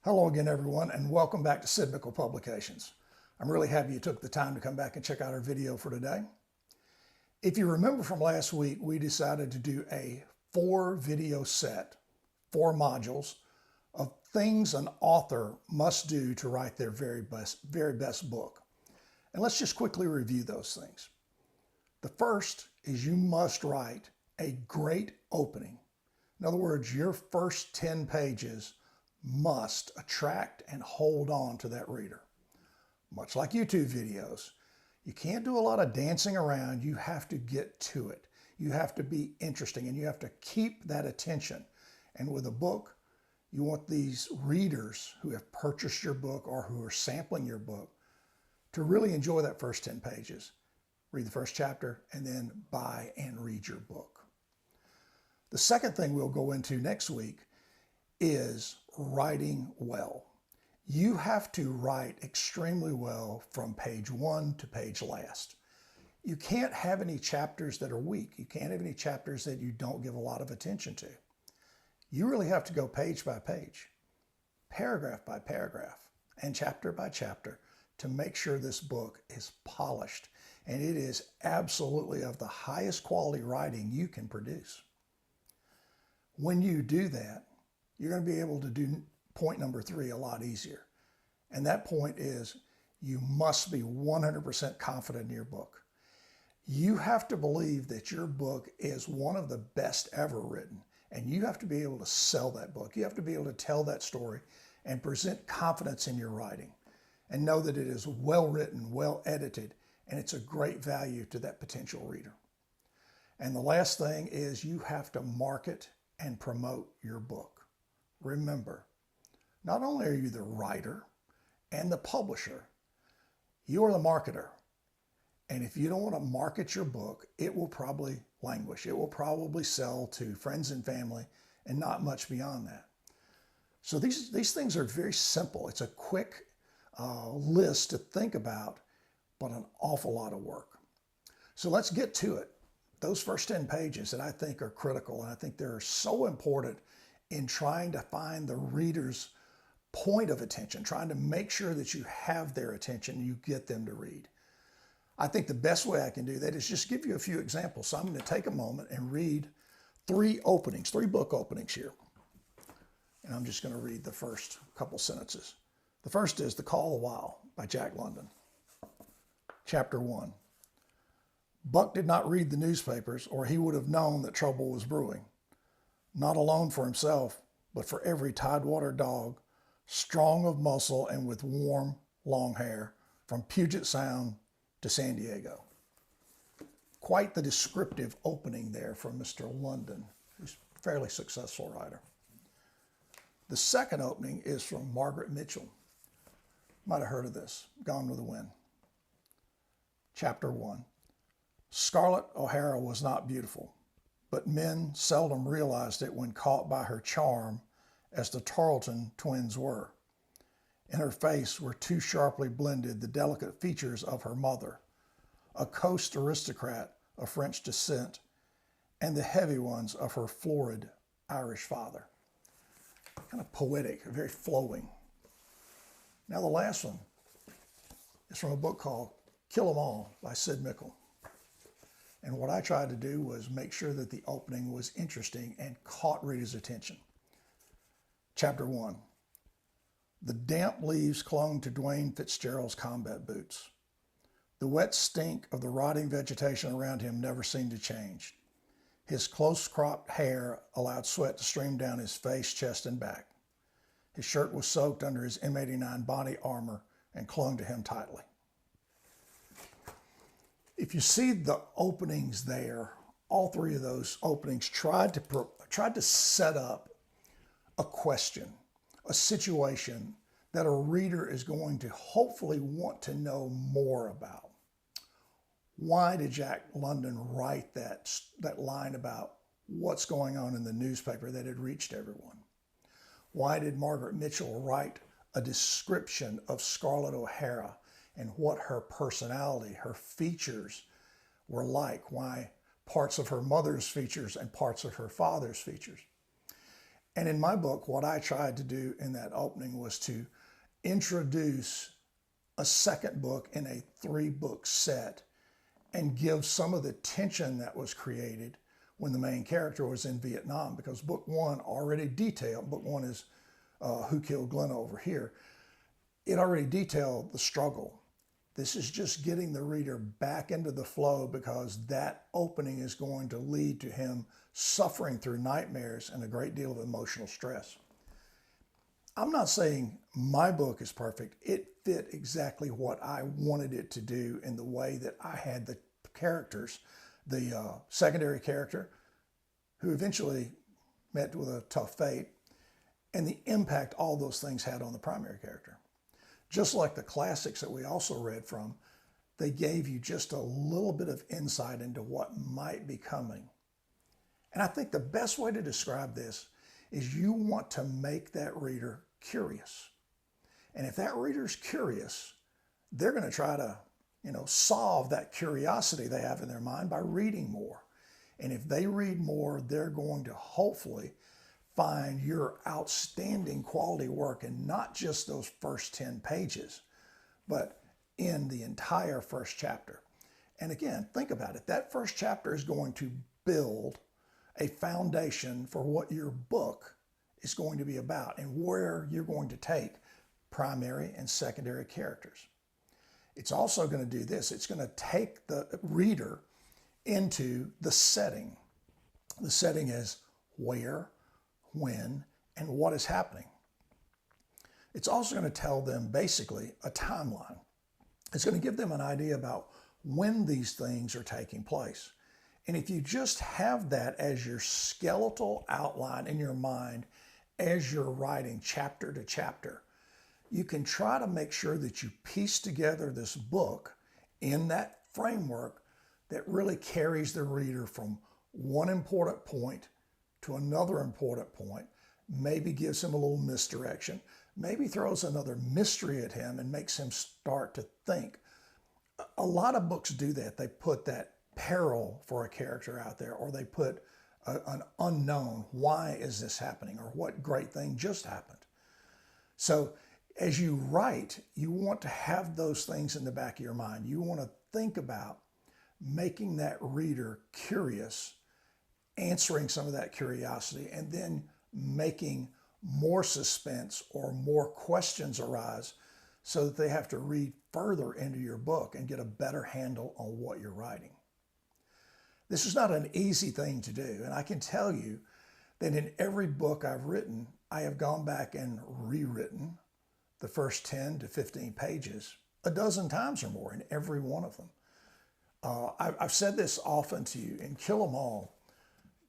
Hello again, everyone, and welcome back to Sid Mickle Publications. I'm really happy you took the time to come back and check out our video for today. If you remember from last week, we decided to do a 4-video set, 4 modules of things an author must do to write their very best book. And let's just quickly review those things. The first is you must write a great opening. In other words, your first 10 pages must attract and hold on to that reader. Much like YouTube videos, you can't do a lot of dancing around. You have to get to it. You have to be interesting and you have to keep that attention. And with a book, you want these readers who have purchased your book or who are sampling your book to really enjoy that first 10 pages. Read the first chapter and then buy and read your book. The second thing we'll go into next week is writing well. You have to write extremely well from page 1 to page last. You can't have any chapters that are weak. You can't have any chapters that you don't give a lot of attention to. You really have to go page by page, paragraph by paragraph, and chapter by chapter to make sure this book is polished and it is absolutely of the highest quality writing you can produce. When you do that, you're going to be able to do point number 3 a lot easier. And that point is you must be 100% confident in your book. You have to believe that your book is one of the best ever written. And you have to be able to sell that book. You have to be able to tell that story and present confidence in your writing and know that it is well written, well edited, and it's a great value to that potential reader. And the last thing is you have to market and promote your book. Remember, not only are you the writer and the publisher, you are the marketer. And if you don't want to market your book, it will probably languish. It will probably sell to friends and family and not much beyond that. So these things are very simple. It's a quick list to think about, but an awful lot of work. So let's get to it. Those first 10 pages that I think are critical, and I think they're so important in trying to find the reader's point of attention, trying to make sure that you have their attention, you get them to read. I think the best way I can do that is just give you a few examples. So I'm going to take a moment and read 3 book openings here. And I'm just going to read the first couple sentences. The first is The Call of the Wild by Jack London. Chapter 1. Buck did not read the newspapers or he would have known that trouble was brewing. Not alone for himself, but for every Tidewater dog, strong of muscle and with warm, long hair, from Puget Sound to San Diego. Quite the descriptive opening there from Mr. London, who's a fairly successful writer. The second opening is from Margaret Mitchell. Might have heard of this, Gone with the Wind. Chapter 1. Scarlett O'Hara was not beautiful, but men seldom realized it when caught by her charm, as the Tarleton twins were. In her face were too sharply blended the delicate features of her mother, a coast aristocrat of French descent, and the heavy ones of her florid Irish father. Kind of poetic, very flowing. Now the last one is from a book called Kill 'Em All by Sid Mickle. And what I tried to do was make sure that the opening was interesting and caught readers' attention. Chapter 1. The damp leaves clung to Dwayne Fitzgerald's combat boots. The wet stink of the rotting vegetation around him never seemed to change. His close-cropped hair allowed sweat to stream down his face, chest, and back. His shirt was soaked under his M89 body armor and clung to him tightly. If you see the openings there, all 3 of those openings tried to set up a question, a situation that a reader is going to hopefully want to know more about. Why did Jack London write that line about what's going on in the newspaper that had reached everyone? Why did Margaret Mitchell write a description of Scarlett O'Hara and what her personality, her features were like? Why parts of her mother's features and parts of her father's features? And in my book, what I tried to do in that opening was to introduce a second book in a 3-book set and give some of the tension that was created when the main character was in Vietnam, because book 1 already detailed, book 1 is Who Killed Glenna over here, it already detailed the struggle. This is just getting the reader back into the flow, because that opening is going to lead to him suffering through nightmares and a great deal of emotional stress. I'm not saying my book is perfect. It fit exactly what I wanted it to do in the way that I had the characters, the secondary character who eventually met with a tough fate, and the impact all those things had on the primary character. Just like the classics that we also read from, they gave you just a little bit of insight into what might be coming. And I think the best way to describe this is you want to make that reader curious. And if that reader's curious, they're going to try to, solve that curiosity they have in their mind by reading more. And if they read more, they're going to hopefully find your outstanding quality work in not just those first 10 pages, but in the entire first chapter. And again, think about it. That first chapter is going to build a foundation for what your book is going to be about and where you're going to take primary and secondary characters. It's also going to do this. It's going to take the reader into the setting. The setting is where, when, and what is happening. It's also going to tell them basically a timeline. It's going to give them an idea about when these things are taking place. And if you just have that as your skeletal outline in your mind as you're writing chapter to chapter, you can try to make sure that you piece together this book in that framework that really carries the reader from one important point to another important point, maybe gives him a little misdirection, maybe throws another mystery at him and makes him start to think. A lot of books do that. They put that peril for a character out there, or they put an unknown. Why is this happening? Or what great thing just happened? So as you write, you want to have those things in the back of your mind. You want to think about making that reader curious, answering some of that curiosity, and then making more suspense or more questions arise so that they have to read further into your book and get a better handle on what you're writing. This is not an easy thing to do, and I can tell you that in every book I've written, I have gone back and rewritten the first 10 to 15 pages a dozen times or more in every one of them. I've said this often to you. In Kill 'Em All,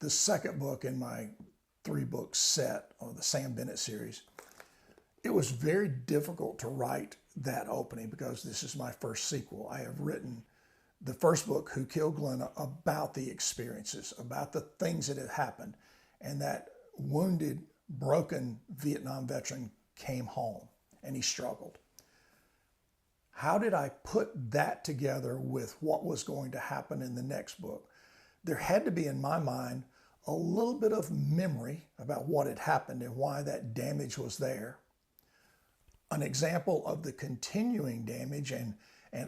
the second book in my 3-book set of the Sam Bennett series, it was very difficult to write that opening because this is my first sequel. I have written the first book, Who Killed Glenna, about the experiences, about the things that had happened, and that wounded, broken Vietnam veteran came home and he struggled. How did I put that together with what was going to happen in the next book? There had to be, in my mind, a little bit of memory about what had happened and why that damage was there. An example of the continuing damage and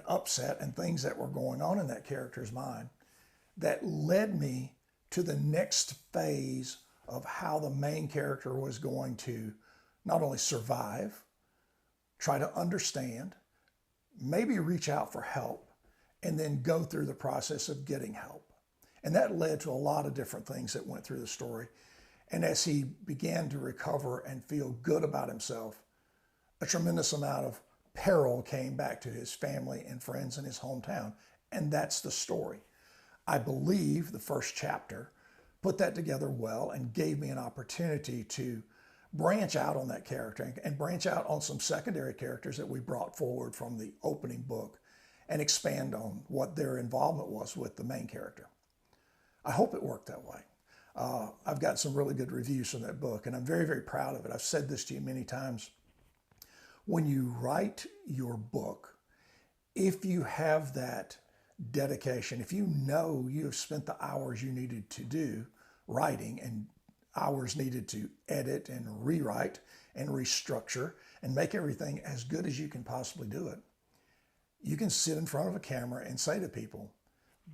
upset and things that were going on in that character's mind that led me to the next phase of how the main character was going to not only survive, try to understand, maybe reach out for help, and then go through the process of getting help. And that led to a lot of different things that went through the story. And as he began to recover and feel good about himself, a tremendous amount of peril came back to his family and friends in his hometown. And that's the story. I believe the first chapter put that together well and gave me an opportunity to branch out on that character and branch out on some secondary characters that we brought forward from the opening book and expand on what their involvement was with the main character. I hope it worked that way. I've got some really good reviews from that book, and I'm very, very proud of it. I've said this to you many times. When you write your book, if you have that dedication, if you know you have spent the hours you needed to do writing, and hours needed to edit and rewrite and restructure and make everything as good as you can possibly do it, you can sit in front of a camera and say to people,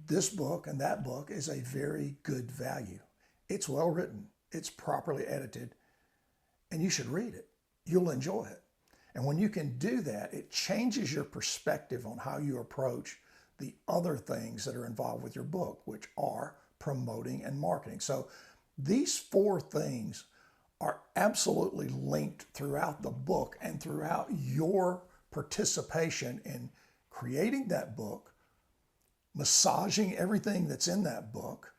this book and that book is a very good value. It's well written, it's properly edited, and you should read it. You'll enjoy it. And when you can do that, it changes your perspective on how you approach the other things that are involved with your book, which are promoting and marketing. So these 4 things are absolutely linked throughout the book and throughout your participation in creating that book, massaging everything that's in that book,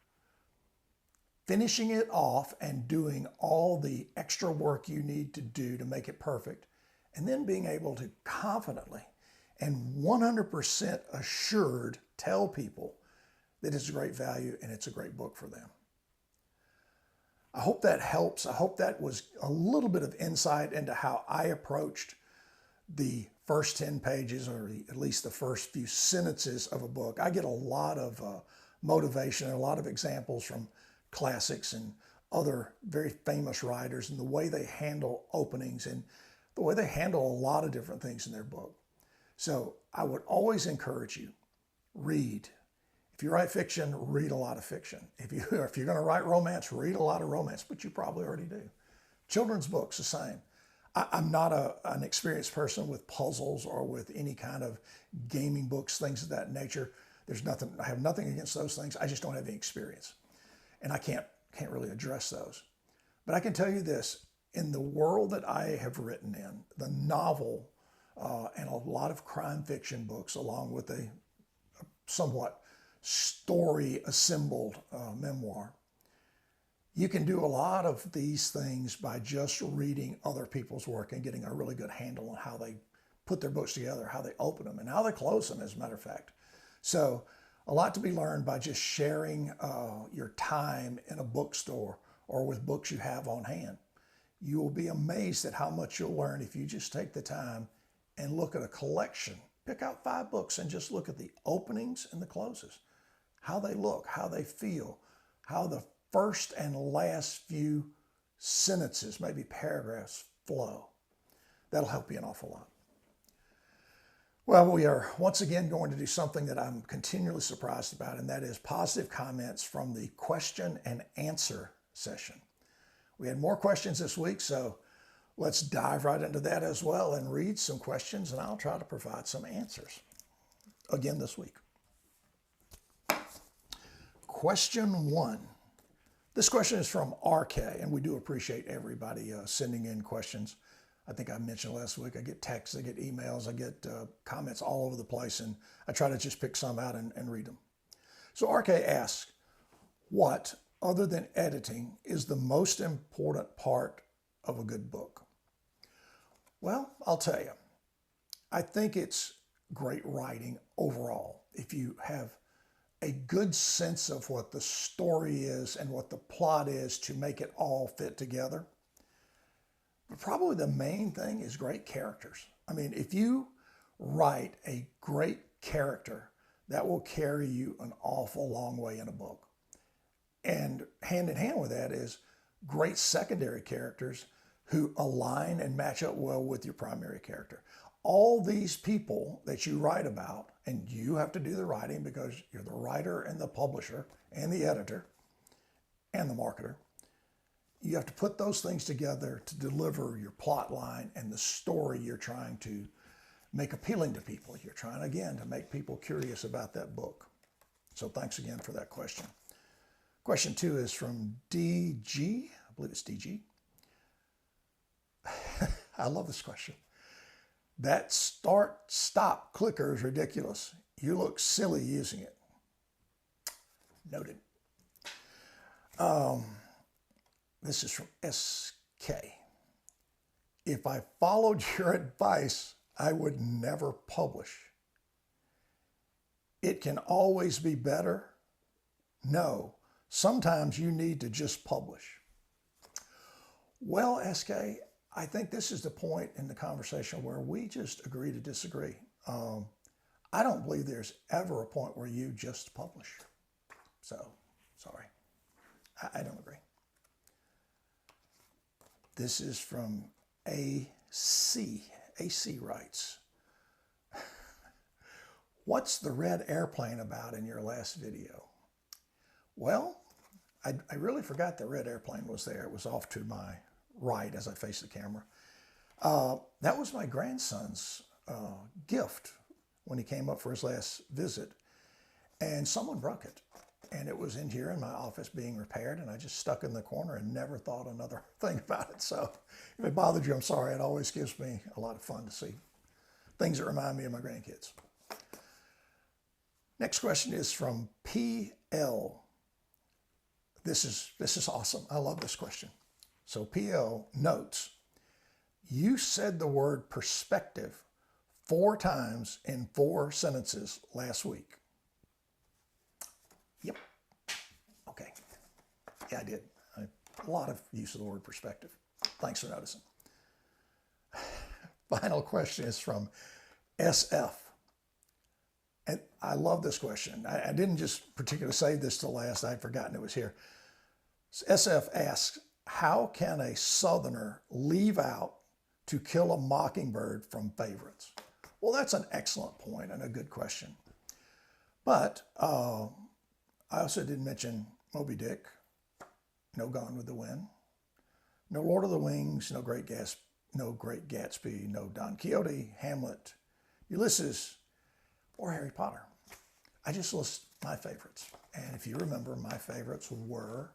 finishing it off and doing all the extra work you need to do to make it perfect, and then being able to confidently and 100% assured tell people that it's a great value and it's a great book for them. I hope that helps. I hope that was a little bit of insight into how I approached the first 10 pages, or at least the first few sentences of a book. I get a lot of motivation and a lot of examples from classics and other very famous writers and the way they handle openings and the way they handle a lot of different things in their book. So I would always encourage you, read. If you write fiction, read a lot of fiction. If you're going to write romance, read a lot of romance, but you probably already do. Children's books, the same. I'm not an experienced person with puzzles or with any kind of gaming books, things of that nature. I have nothing against those things. I just don't have any experience. And I can't really address those. But I can tell you this, in the world that I have written in, the novel and a lot of crime fiction books, along with a somewhat story assembled memoir, you can do a lot of these things by just reading other people's work and getting a really good handle on how they put their books together, how they open them, and how they close them, as a matter of fact. So a lot to be learned by just sharing your time in a bookstore or with books you have on hand. You will be amazed at how much you'll learn if you just take the time and look at a collection. Pick out 5 books and just look at the openings and the closes, how they look, how they feel, how the first and last few sentences, maybe paragraphs, flow. That'll help you an awful lot. Well, we are once again going to do something that I'm continually surprised about, and that is positive comments from the question and answer session. We had more questions this week, so let's dive right into that as well and read some questions, and I'll try to provide some answers again this week. Question 1. This question is from RK, and we do appreciate everybody sending in questions. I think I mentioned last week, I get texts, I get emails, I get comments all over the place, and I try to just pick some out and read them. So RK asks, what, other than editing, is the most important part of a good book? Well, I'll tell you. I think it's great writing overall. If you have a good sense of what the story is and what the plot is to make it all fit together. But probably the main thing is great characters. I mean, if you write a great character, that will carry you an awful long way in a book. And hand in hand with that is great secondary characters who align and match up well with your primary character. All these people that you write about, and you have to do the writing because you're the writer and the publisher and the editor and the marketer, you have to put those things together to deliver your plot line and the story you're trying to make appealing to people. You're trying, again, to make people curious about that book. So thanks again for that question. Question 2 is from DG. I believe it's DG. I love this question. That start-stop clicker is ridiculous. You look silly using it. Noted. This is from SK. If I followed your advice, I would never publish. It can always be better. No, sometimes you need to just publish. Well, SK, I think this is the point in the conversation where we just agree to disagree. I don't believe there's ever a point where you just publish. So, sorry, I don't agree. This is from AC. AC writes, what's the red airplane about in your last video? Well, I really forgot the red airplane was there. It was off to my right as I face the camera. That was my grandson's gift when he came up for his last visit. And someone broke it. And it was in here in my office being repaired, and I just stuck it in the corner and never thought another thing about it. So if it bothered you, I'm sorry. It always gives me a lot of fun to see things that remind me of my grandkids. Next question is from PL. This is awesome. I love this question. So PL notes, you said the word perspective 4 times in 4 sentences last week. Yep. Okay. Yeah, I did. A lot of use of the word perspective. Thanks for noticing. Final question is from SF. And I love this question. I didn't just particularly save this to last. I'd forgotten it was here. SF asks, how can a Southerner leave out To Kill a Mockingbird from favorites? Well, that's an excellent point and a good question. But I also didn't mention Moby Dick, no Gone with the Wind, no Lord of the Rings, no Great Gatsby, no Don Quixote, Hamlet, Ulysses, or Harry Potter. I just list my favorites. And if you remember, my favorites were,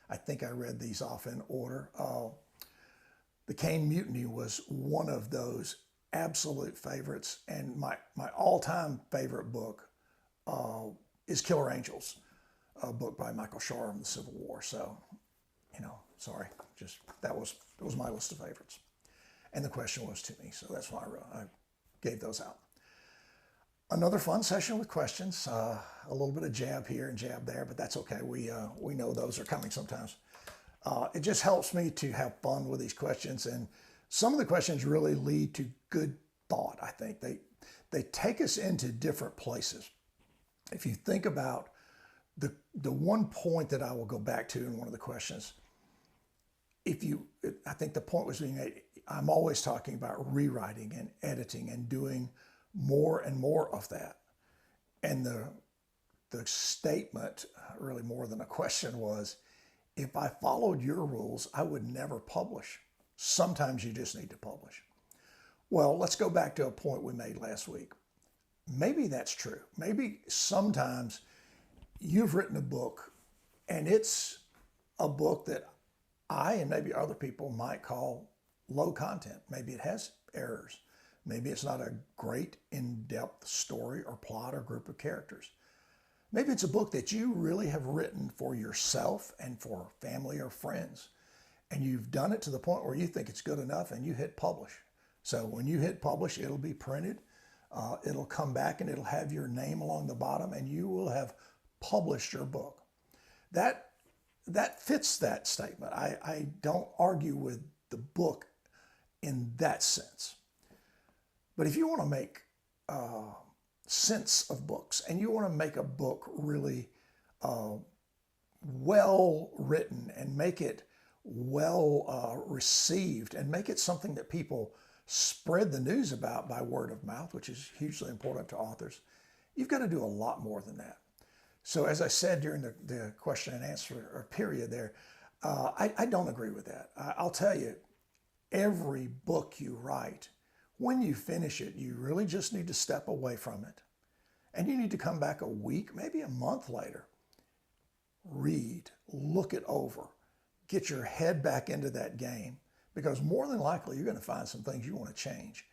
I think I read these off in order. The Caine Mutiny was one of those absolute favorites. And my all-time favorite book is Killer Angels, a book by Michael Shore from the Civil War. So, sorry, that was my list of favorites. And the question was to me, so that's why I gave those out. Another fun session with questions, a little bit of jab here and jab there, but that's okay. We know those are coming sometimes. It just helps me to have fun with these questions, and some of the questions really lead to good thought, I think. They take us into different places. If you think about the one point that I will go back to in one of the questions, I think the point was being made, I'm always talking about rewriting and editing and doing more and more of that. And the statement, really more than a question, was, if I followed your rules, I would never publish. Sometimes you just need to publish. Well, let's go back to a point we made last week. Maybe that's true. Maybe sometimes you've written a book and it's a book that I and maybe other people might call low content. Maybe it has errors. Maybe it's not a great in-depth story or plot or group of characters. Maybe it's a book that you really have written for yourself and for family or friends. And you've done it to the point where you think it's good enough and you hit publish. So when you hit publish, it'll be printed. It'll come back and it'll have your name along the bottom and you will have published your book. That fits that statement. I don't argue with the book in that sense. But if you want to make sense of books and you want to make a book really well written and make it well received and make it something that people spread the news about by word of mouth, which is hugely important to authors, you've got to do a lot more than that. So as I said during the question and answer period there, I don't agree with that. I'll tell you, every book you write, when you finish it, you really just need to step away from it. And you need to come back a week, maybe a month later, read, look it over, get your head back into that game, because more than likely you're going to find some things you want to change.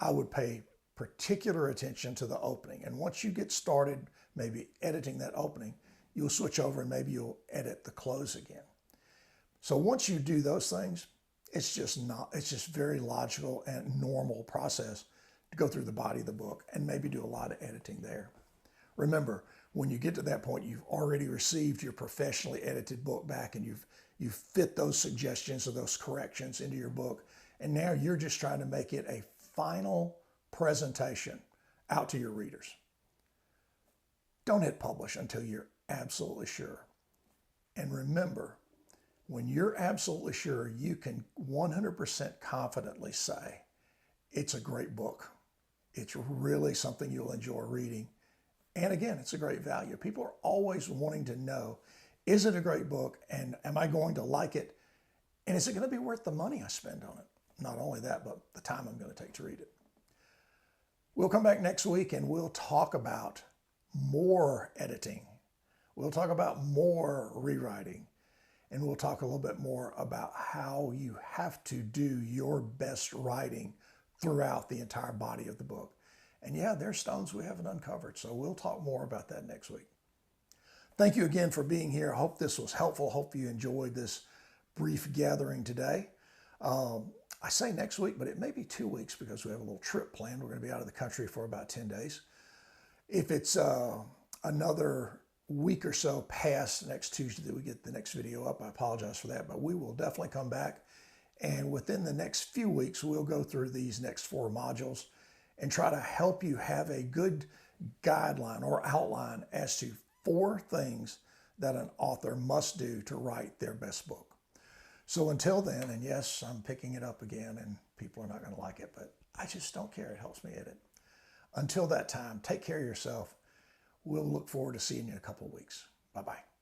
I would pay particular attention to the opening. And once you get started maybe editing that opening, you'll switch over and maybe you'll edit the close again. So once you do those things, it's just very logical and normal process to go through the body of the book and maybe do a lot of editing there. Remember, when you get to that point, you've already received your professionally edited book back and you've fit those suggestions or those corrections into your book. And now you're just trying to make it a final presentation out to your readers. Don't hit publish until you're absolutely sure. And remember, when you're absolutely sure, you can 100% confidently say it's a great book. It's really something you'll enjoy reading. And again, it's a great value. People are always wanting to know, is it a great book? And am I going to like it? And is it going to be worth the money I spend on it? Not only that, but the time I'm going to take to read it. We'll come back next week and we'll talk about more editing. We'll talk about more rewriting. And we'll talk a little bit more about how you have to do your best writing throughout the entire body of the book. And yeah, there's stones we haven't uncovered. So we'll talk more about that next week. Thank you again for being here. I hope this was helpful. Hope you enjoyed this brief gathering today. I say next week, but it may be 2 weeks because we have a little trip planned. We're going to be out of the country for about 10 days. If it's another week or so past next Tuesday that we get the next video up, I apologize for that, but we will definitely come back. And within the next few weeks, we'll go through these next 4 modules and try to help you have a good guideline or outline as to 4 things that an author must do to write their best book. So until then, and yes, I'm picking it up again and people are not going to like it, but I just don't care. It helps me edit. Until that time, take care of yourself. We'll look forward to seeing you in a couple of weeks. Bye-bye.